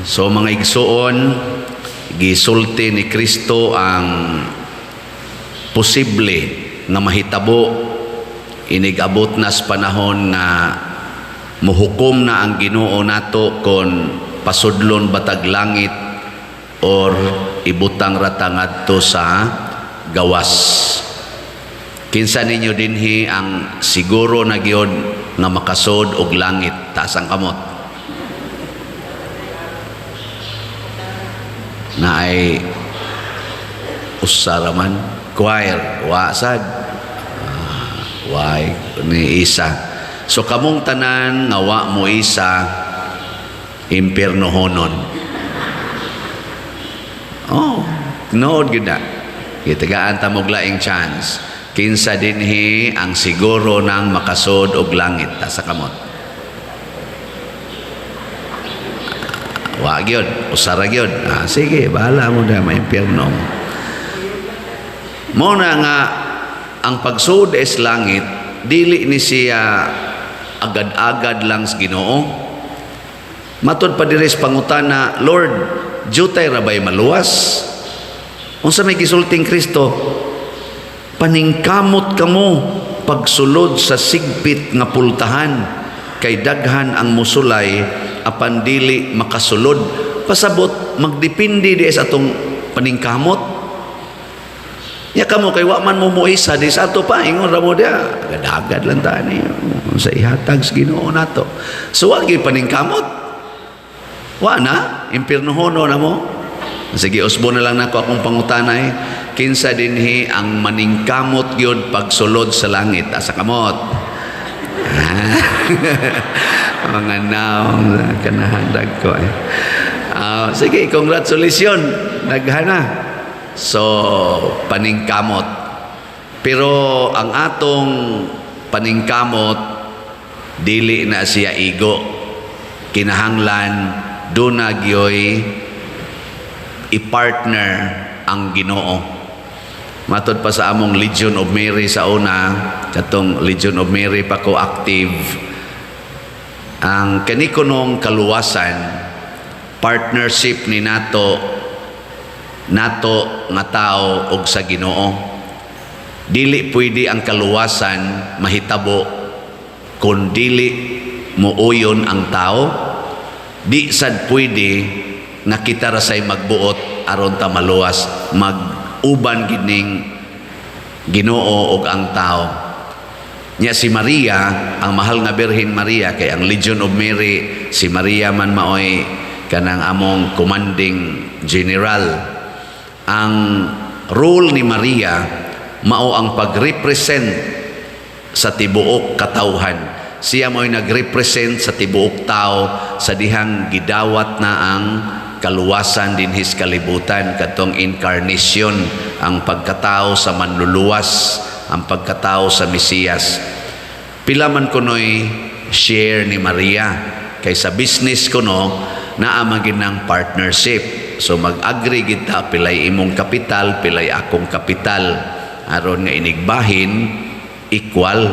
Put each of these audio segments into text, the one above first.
So mga igsuon, gisulti ni Kristo ang posible nga mahitabo inigabot na sa panahon na muhukom na ang Ginoo nato kon pasudlon batag langit or ibutang rata ngadto sa gawas. Kinsa ninyo dinhi ang siguro na gyud nga makasod og langit? Taas ang kamot. Na ay usaraman choir wasad why ni isa. So kamong tanan nga wa mo isa impiernohonon. Oh, nood gyud na. Gitagaan ta mo laing chance. Kinsa dinhi ang siguro nang makasod og langit? Ta sa kamot. Wa gyud, usara gyud. Sige, bahala mo na may impierno. Mo na nga ang pagsud is langit, dili ni siya agad-agad lang sa Ginoo. Matud pa diri sa pangutana, Lord, jutay ra bay maluwas? Unsa may gisulting Kristo? Paningkamot kamo pagsulod sa sigpit nga pultahan, kay daghan ang musulay apan dili makasulod. Pasabot magdepende di sa atong paningkamot. Ya kamo kay wa man mo muisa di sa ato pa ingon ra mo dia agad-agad lang tani sa ihatag sa Ginoo nato. So wa gyud paningkamot. Wa na impiernohono na mo. Sige, usbo na lang nako akong pangutanay. Kinsa dinhi ang maningkamot gyud pagsulod sa langit? Asa kamot? Mga naong kanahandag ko sige, congratulations, naghana. So paningkamot, pero ang atong paningkamot dili na siya igo, kinahanglan duna gyoy i-partner ang Ginoo. Matod pa sa among Legion of Mary sa una, katong Legion of Mary pa ko active, ang kanikunong kaluwasan, partnership ni nato nga tao og sa Ginoo. Dili pwede ang kaluwasan mahitabo kung dili muuyon ang tao. Di sad pwede nga kita ra say magbuot aron ta maluwas, mag-uban gining Ginoo og ang tao. Nya si Maria, ang mahal nga Birhen Maria, kay ang Legion of Mary, si Maria man maoy kanang among commanding general. Ang role ni Maria mao ang pag-represent sa tibuok katawhan. Siya mo'y nag-represent sa tibuok tao sa dihang gidawat na ang kaluwasan din his kalibutan, katong incarnation, ang pagkatao sa manluluwas, ang pagkatao sa Mesiyas. Pila man kuno'y share ni Maria, kay sa business kuno naamagin ng partnership. So mag-agree kita, pilay imong kapital, pilay akong kapital, aron nga inigbahin equal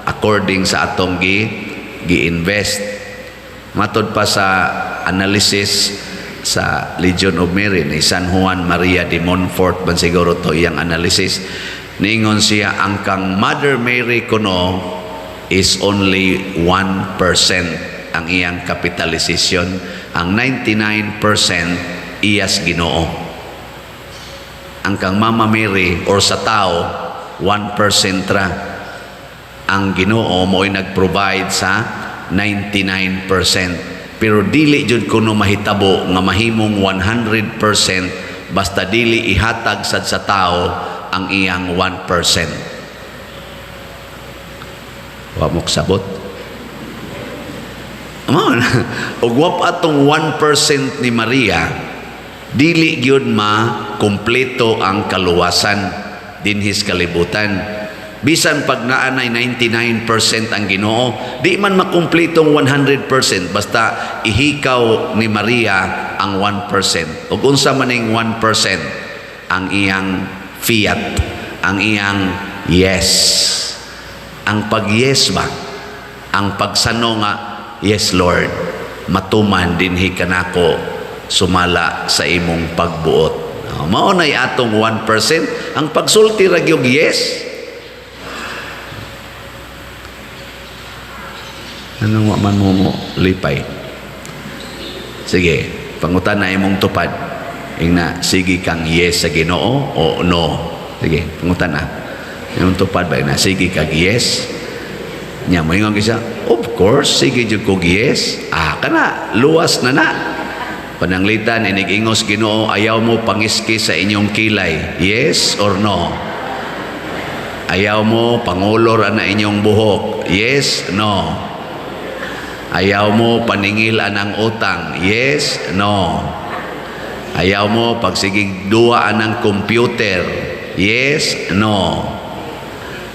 according sa atong gi-invest. Matod pa sa analysis sa Legion of Mary ni San Juan Maria de Montfort, ban siguro to iyang analysis, ningon siya ang kang Mother Mary kuno is only 1% ang iyang capitalization. Ang 99% iyas Ginoo. Ang kang Mama Mary or sa tao 1% ra. Ang Ginoo mo'y nag-provide sa 99%. Pero dili jud kuno mahitabo nga mahimong 100% basta dili ihatag sad sa tao ang iyang 1%. Wa mo sabot. Og wa pa atong 1% ni Maria, dili gyud ma-kumpleto ang kaluwasan dinhis kalibutan. Bisan pag naanay 99% ang Ginoo, di man makumpletong 100% basta ihikaw ni Maria ang 1%. Ug unsa maning 1%? Ang iyang fiat, ang iyang yes. Ang pag-yes ba? Ang pagsano nga, yes Lord, matuman dinhi kanako sumala sa imong pagbuot. Mao nay atong 1%. Ang pagsulti ra gyud yes. Ano man mo lipay? Sige, pangutan na imong tupad. Ingna, sige kang yes sa Ginoo o no? Sige, pangutan na. Imong tupad ba na sige kang yes? Nya mo ingon kisa, of course, sige jud ko yes. Kana luwas na na. Pananglitan inig-ingos Ginoo, ayaw mo pangiski sa inyong kilay. Yes or no? Ayaw mo pangulor ana inyong buhok. Yes, no? Ayaw mo paningil anang utang. Yes, no? Ayaw mo pagsigig duwa anang computer. Yes, no?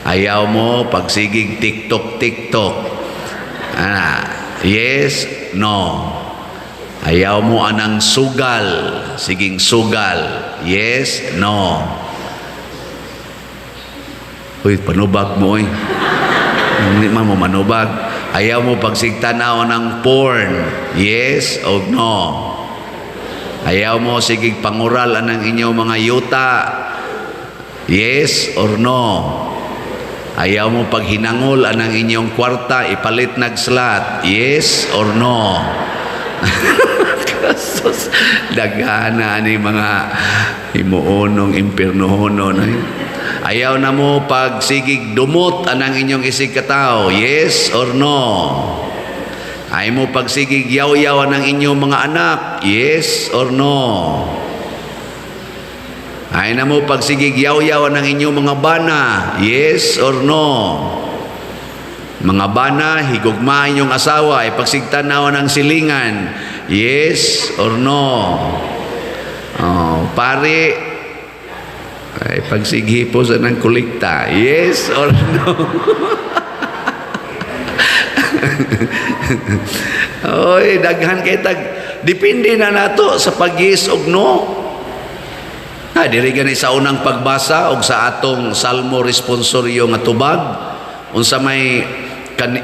Ayaw mo pagsigig TikTok. Yes, no? Ayaw mo anang sugal, siging sugal. Yes, no? Uy, panubag mo hindi man mo manubag. Ayaw mo pagsigtanaw ng porn. Yes o no? Ayaw mo sigig pangural anang inyong mga yuta. Yes or no? Ayaw mo paghinangol anang inyong kwarta ipalit nagslot. Yes or no? Kasos daghana ni mga himuonong impiernohonon. Ayaw na mo pag sigig dumot anang inyong isig katao. Yes or no? Ayaw mo pag sigig yaw-yaw anang inyong mga anak. Yes or no? Ayaw na mo pag sigig yaw-yaw anang inyong mga bana. Yes or no? Mga bana, higugma inyong asawa, ay pagsigtanaw ng silingan. Yes or no? Pare, ay pagsighipo sa ng kulikta. Yes or no? Oy, daghan kay tag depende na nato sa pag-yes og no. Diri gani sa unang pagbasa og sa atong salmo responsoryo nga tubag unsa may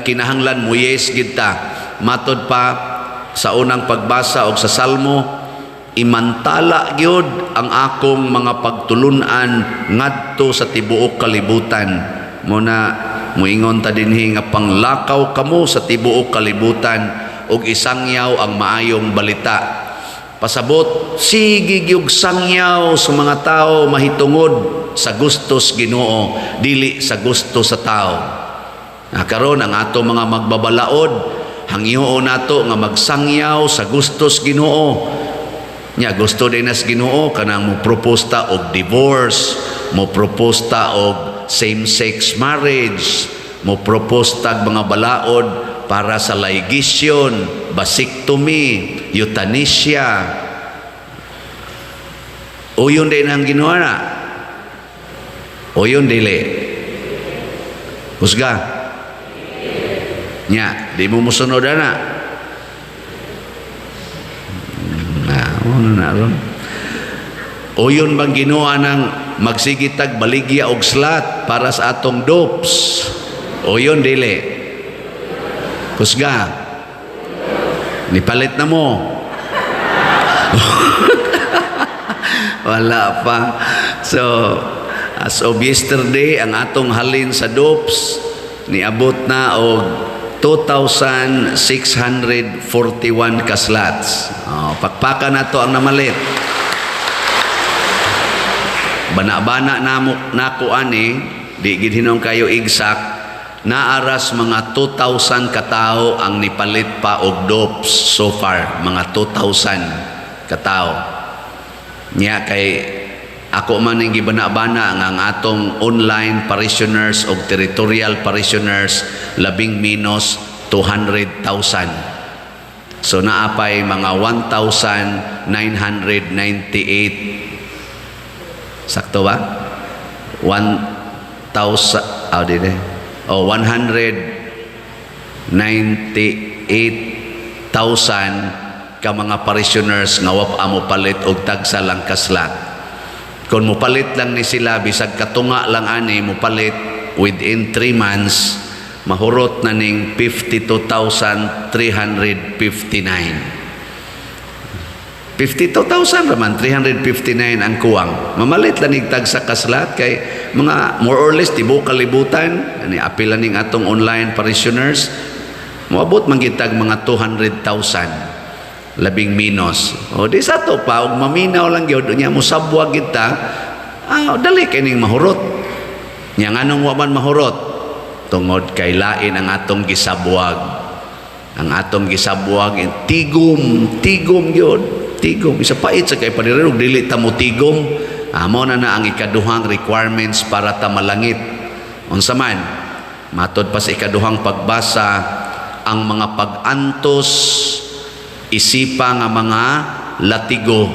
kinahanglan mo yes gid ta. Matod pa sa unang pagbasa og sa salmo, imantala gyud ang akong mga pagtulunan ngadto sa tibuok kalibutan. Muna muingon ta dinhi nga panglakaw kamo sa tibuok kalibutan ug isangyaw ang maayong balita. Pasabot sige gyud sangyaw sa mga tao mahitungod sa gustos Ginoo dili sa gusto sa tao. Karon ang ato mga magbabalaod hangyoon nato nga magsangyaw sa gustos Ginoo. Nya gusto din nas Ginoo kanang mo propose ta og divorce, mo propose ta og same-sex marriage, mo propose ta mga balaod para sa ligation, vasectomy, euthanasia. O yun din ang ginawa na. O yun dili. Husga. Nya, di mo musunod na. O yun bang ginawa ng magsigitag baligya og slat para sa atong dopes? O yun dili. Husga. Nipalit na mo. Wala pa. So, as of yesterday, ang atong halin sa dopes niabot na og 2,641 ka-slots. Pakpaka na to ang namalit. Bana-bana nako ani, di gid hinong kayo igsak, naaras mga 2,000 katao ang nipalit pa og dopes so far, mga 2,000 katao. Nya kay ako man ning gibana-bana nga ang atong online parishioners o territorial parishioners labing minus 200,000. So naapay mga 1,998. Sakto ba? 198,000 ka mga parishioners nga wa amo palit og tagsa lang kaslat. Kung mupalit lang ni sila, bisag katunga lang ani, mupalit within 3 months, mahurot na ning 52,359. 52,000 raman, 359 ang kuwang. Mamalit lang nigtag sa kaslat kay mga more or less tibo kalibutan. Ani apila ning atong online parishioners. Moabot man gitag mga 200,000 labing minos. O di sa to pa og maminaw lang gyud nya mo sabwag kita. Dali kining mahurot. Nya nganong wa man mahurot? Tungod kay lain ang atong gisabwag. Ang atong gisabwag tigom gyud. Tigom isa pait sa kay panirirog dili ta mo tigom. Mao na ang ikaduhang requirements para ta malangit. Unsa man matod pa sa ikaduhang pagbasa ang mga pag-antos isipa nga mga latigo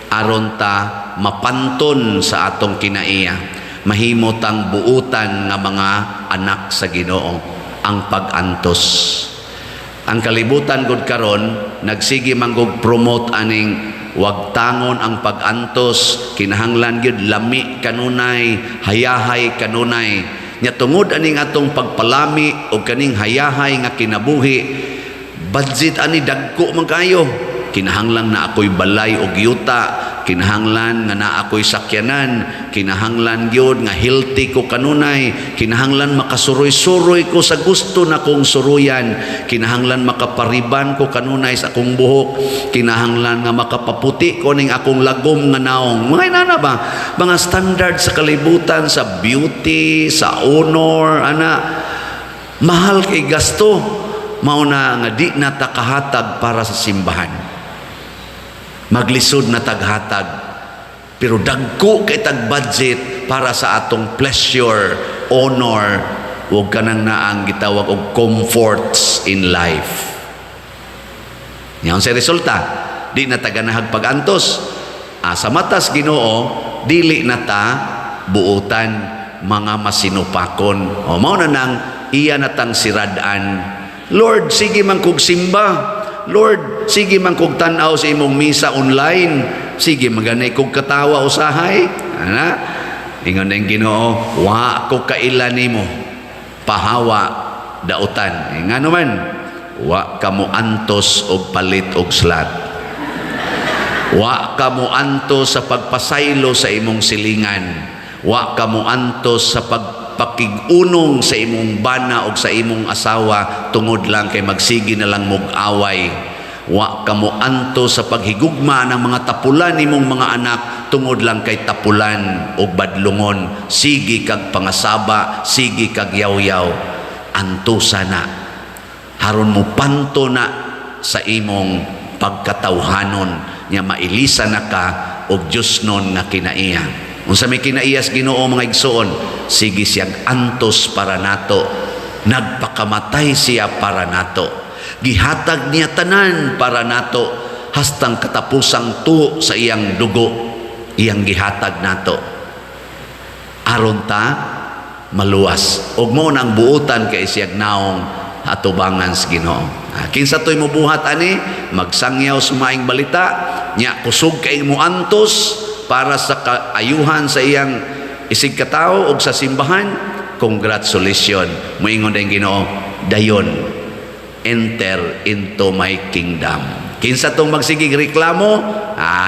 aron ta mapanton sa atong kinaiya, mahimo tang buutan nga mga anak sa Ginoo ang pag-antos. Ang kalibutan gud karon nagsige manggog promote aning wag tangon ang pag-antos, kinahanglan gyud lami kanunay, hayahay kanunay. Nya tungod aning atong pagpalami o kaning hayahay nga kinabuhi, budget ani dagko man kayo. Kinahanglan na ako'y balay o giyuta, kinahanglan nga na ako'y sakyanan, kinahanglan gyud nga healthy ko kanunay, kinahanglan makasuroy-suroy ko sa gusto na kong suruyan, kinahanglan makapariban ko kanunay sa akong buhok, kinahanglan nga makapaputi ko ning akong lagom nga naong. Mga inana ba? Mga standard sa kalibutan, sa beauty, sa honor, mahal kay gasto, mauna nga di na takahatag para sa simbahan. Maglisod na taghatag pero dagko kay tag budget para sa atong pleasure, honor, ug kanang naang gitawag og comforts in life. Yan sa resulta, di na taganahag pag-antos. Sa matas Ginoo, dili na ta buutan mga masinupakon. Mao na nang iya natang siradan. Lord, sige man kog simba. Lord, sige man kog tan-aw sa imong misa online. Sige maganay kog katawa usahay. Ingon ang Ginoo, wa ko kaila nimo pahawa dautan. Ngano man, wa kamo antos og palit og slat. Wa kamo antos sa pagpasaylo sa imong silingan. Wa kamo antos sa pakig-unong sa imong bana o sa imong asawa tungod lang kay magsigi na lang mog-away. Wa kamo anto sa paghigugma ng mga tapulan nimong mga anak tungod lang kay tapulan o badlungon. Sige kag pangasaba, sige kag yaw-yaw. Anto sana haron mo panto na sa imong pagkatawhanon nya mailisa na ka og Dios non nga kinaiya. Unsa may kinaiyas Ginoo mga igsoon, sige siyang antos para nato, nagpakamatay siya para nato, gihatag niya tanan para nato, hastang katapusang tuo sa iyang dugo, iyang gihatag nato. Aron ta maluwas, ug mo nang buutan kay siyang naong atubangan sa Ginoo. Kinsa to'y mubuhat ani, magsangyaw sumaing balita, nya kusog kay mo antos, para sa kaayuhan sa iyang isig katao o sa simbahan, congratulations. Moingon ang Ginoo, dayon, enter into my kingdom. Kinsa tong magsigig reklamo,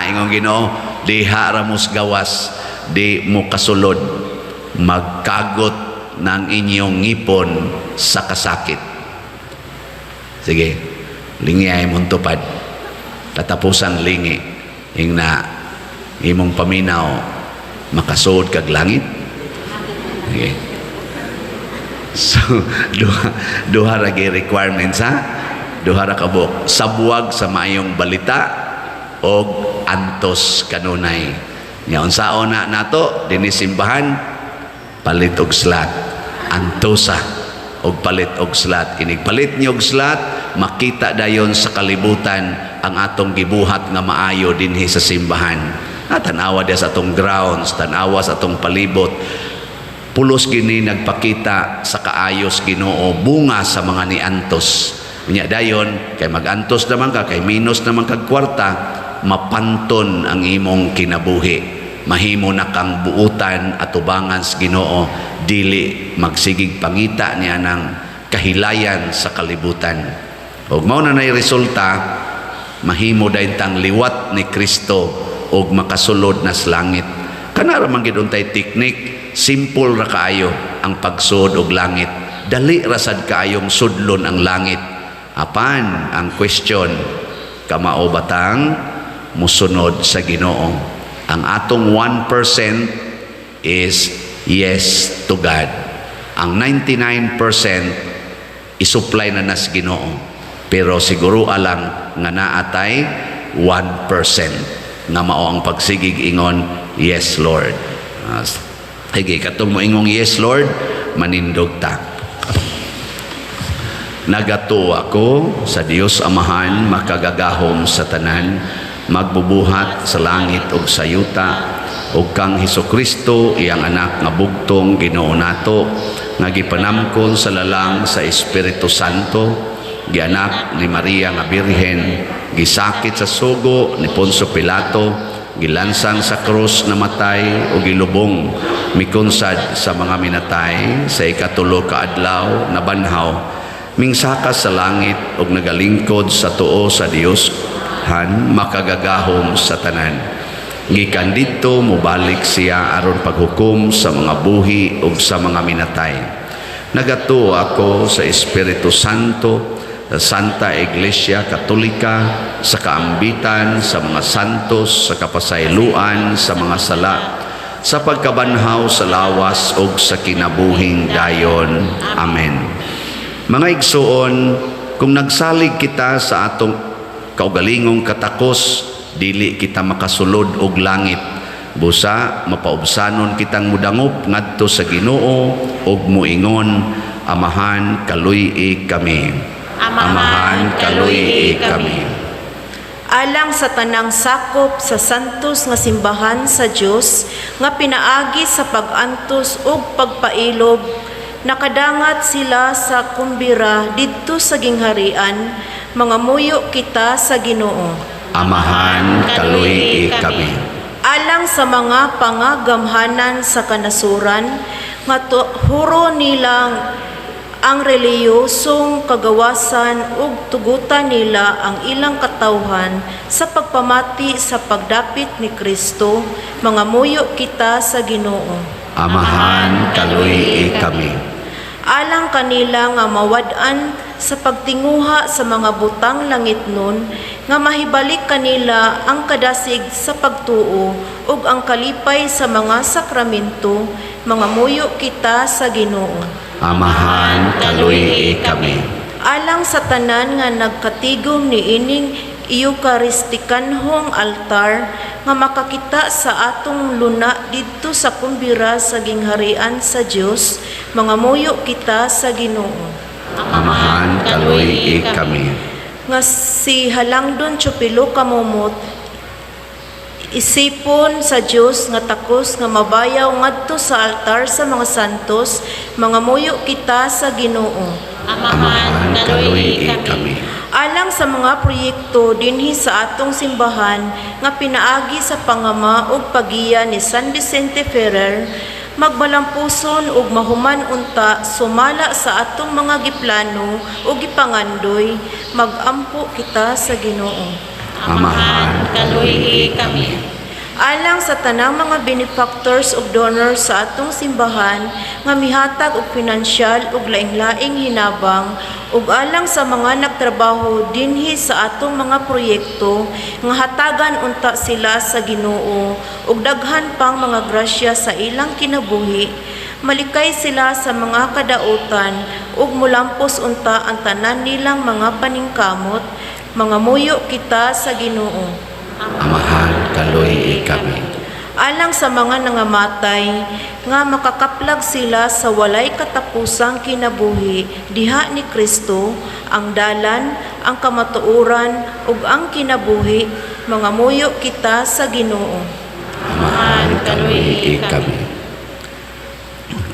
ingon Ginoo, diha ramos gawas, di mo kasulod, magkagot ng inyong ngipon sa kasakit. Sige, lingi ay mong tupad, tatapusan lingi, ing na imong paminaw makasuod kag langit. Okay. So duha ra gyud requirements duha ra ka buok, sabuwag sa maayong balita og antos kanunay. Nya unsaon na nato dinhi simbahan, palit og slat, antosa og palit og slat. Inig palit niyo og slat, makita dayon sa kalibutan ang atong gibuhat nga maayo dinhi sa simbahan. Tanawa dia sa atong grounds, tanawa sa atong palibot, pulos gini nagpakita sa kaayos Ginoo, bunga sa mga niantos. Unya dayon kay magantos naman ka, kay minus naman kag kwarta, mapanton ang imong kinabuhi. mahimo na kang buutan at ubangan sa Ginoo, dili magsigig pangita niya ng kahilayan sa kalibutan. Ug mao na nay resulta, mahimo dayon tang liwat ni Kristo ug makasulod na sa langit. Kana ra man gid untay teknik, simple ra kaayo ang pagsud og langit. Dali ra sad kaayong sudlon ang langit. Apan ang question, kamao batang musunod sa Ginoo? Ang atong 1% is yes to God. Ang 99% isupply na nas Ginoo. Pero siguro alang nga naatay 1% nga mao ang pagsigig ingon, yes Lord. Sige, katong mo ingong yes Lord, manindog ta. Nagato ako sa Dios Amahan, makagagahom sa tanan, magbubuhat sa langit ug sa yuta, ug kang Hesukristo iyang anak nga bugtong Ginoo nato, nga gipanamkon sa lalang sa Espiritu Santo, gianak ni Maria nga Birhen, gisakit sa sugo ni Poncio Pilato, gilansang sa krus na matay ug gilubong, mikunsad sa mga minatay, sa ikatulo ka adlaw nabanhaw, mingsaka sa langit ug nagalingkod sa tuo sa Dios, makagagahom sa tanan. Gikan dito mubalik siya aron paghukom sa mga buhi ug sa mga minatay. Nagato ako sa Espiritu Santo, sa Santa Iglesia Katolika, sa kaambitan sa mga santos, sa kapasayloan sa mga sala, sa pagkabanhaw sa lawas ug sa kinabuhing dayon. Amen. Mga igsoon, kung nagsalig kita sa atong kaugalingong katakos, dili kita makasulod og langit. Busa mapaubsanon kitang mudangop ngadto sa Ginoo ug muingon, Amahan kaluy-i kami. Amahan kaluy-i kami. Alang sa tanang sakop sa santos nga simbahan sa Dios nga pinaagi sa pag-antos ug pagpailog, nakadangat sila sa kumbira didto sa gingharian, mga muyo kita sa Ginoo. Amahan kaluy-i kami. Alang sa mga pangagamhanan sa kanasuran, nga huro nilang ang reliyosong kagawasan ug tugutan nila ang ilang katawhan sa pagpamati sa pagdapit ni Kristo, mga muyo kita sa Ginoo. Amahan kaluy-i kami. Alang kanila nga mawad-an sa pagtinguha sa mga butang langit nun, nga mahibalik kanila ang kadasig sa pagtuo ug ang kalipay sa mga sakramento, mga muyo kita sa Ginoo. Amahan kaluy-i kami. Alang sa tanan nga nagkatigom ni ining Eucharistikanhong altar, nga makakita sa atong luna didto sa kumbira sa gingharian sa Dios, mga muyo kita sa Ginoo. Amahan kaluy-i kami. Nga si Halangdon Chupilo Kamumot, isipon sa Dios nga takos nga mabayaw ngadto sa altar sa mga santos, mga muyo kita sa Ginoo. Amahan kaluy-i kami. Alang sa mga proyekto dinhi sa atong simbahan nga pinaagi sa pangama ug pagiya ni San Vicente Ferrer, magbalampuson ug mahuman unta sumala sa atong mga giplano ug gipangandoy, magampo kita sa Ginoo. Amahan kaluy-i kami. Alang sa tanang mga benefactors ug donors sa atong simbahan nga mihatag og pinansyal ug laing-laing hinabang, ug alang sa mga nagtrabaho dinhi sa atong mga proyekto nga hatagan unta sila sa Ginoo ug daghan pang mga grasya sa ilang kinabuhi, malikay sila sa mga kadautan ug mulampos unta ang tanan nilang mga paningkamot, mga muyo kita sa Ginoo. Amahan kaluy-i kami. Alang sa mga nangamatay, nga makakaplag sila sa walay katapusang kinabuhi, diha ni Kristo, ang dalan, ang kamatuoran, ug ang kinabuhi, mga muyo kita sa Ginoo. Amahan kaluy-i kami.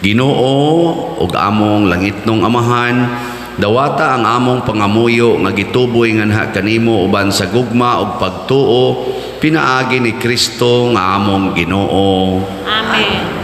Ginoo ug among langitnong Amahan, dawata ang among pangamuyo nga gituboy nganha kanimo uban sa gugma ug pagtuo pinaagi ni Kristo nga among Ginoo. Amen.